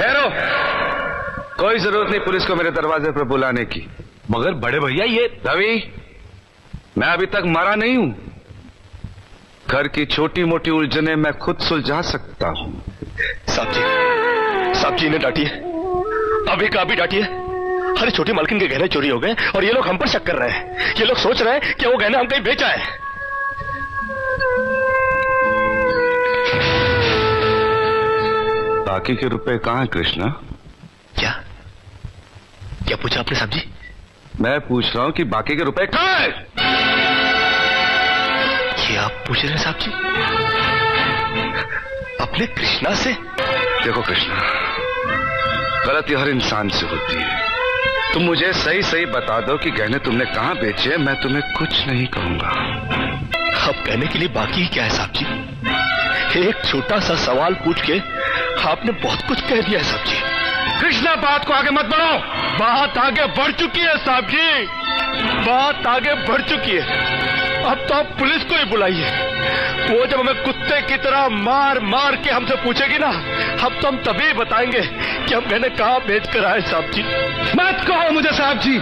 ठहरो, कोई जरूरत नहीं पुलिस को मेरे दरवाजे पर बुलाने की। मगर बड़े भैया ये रवि, मैं अभी तक मरा नहीं हूं। घर की छोटी मोटी उलझने मैं खुद सुलझा सकता हूं। साहब जी इन्हें डांटिए, अभी का अभी डांटिए। अरे छोटी मालकिन के गहने चोरी हो गए और ये लोग हम पर शक कर रहे हैं। ये लोग सोच रहे हैं कि वो गहना हम कहीं बेचा है। बाकी के रुपए कहां हैं कृष्णा? क्या पूछा आपने साहब जी? मैं पूछ रहा हूं कि बाकी के रुपए कहां हैं? ये आप पूछ रहे हैं साहब जी अपने कृष्णा से? देखो कृष्णा, गलती हर इंसान से होती है। तुम मुझे सही सही बता दो कि गहने तुमने कहां बेचे, मैं तुम्हें कुछ नहीं कहूंगा। अब कहने के लिए बाकी ही क्या है साहब जी? एक छोटा सा सवाल पूछ के आपने बहुत कुछ कह दिया है साहब जी। कृष्णा, बात को आगे मत बढ़ाओ। बात आगे बढ़ चुकी है साहब जी, बात आगे बढ़ चुकी है। अब तो आप पुलिस को ही बुलाइए। वो जब हमें कुत्ते की तरह मार मार के हमसे पूछेगी ना, अब तो हम तभी बताएंगे कि हम गहने कहां बेच कर आए साहब जी। मत कहो मुझे साहब जी।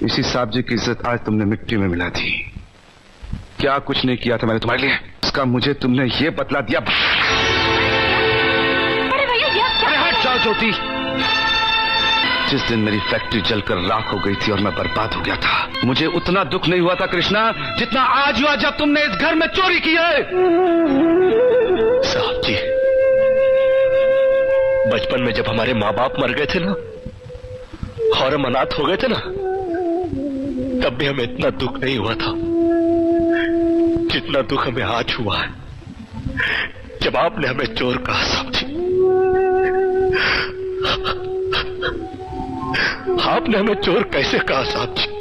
इसी साहब जी की इज्जत आज तुमने मिट्टी में मिला दी। क्या कुछ नहीं किया था मैंने तुम्हारे लिए, इसका मुझे तुमने ये बतला दिया। अरे हट जाओ ज्योति। जिस दिन मेरी फैक्ट्री जलकर राख हो गई थी और मैं बर्बाद हो गया था, मुझे उतना दुख नहीं हुआ था कृष्णा जितना आज हुआ जब तुमने इस घर में चोरी की है। साहब जी, बचपन में जब हमारे माँ बाप मर गए थे ना और हम अनाथ हो गए थे ना, तब भी हमें इतना दुख नहीं हुआ था जितना दुख हमें आज हुआ है जब आपने हमें चोर कहा साहब जी। आपने हमें चोर कैसे कहा साहब जी?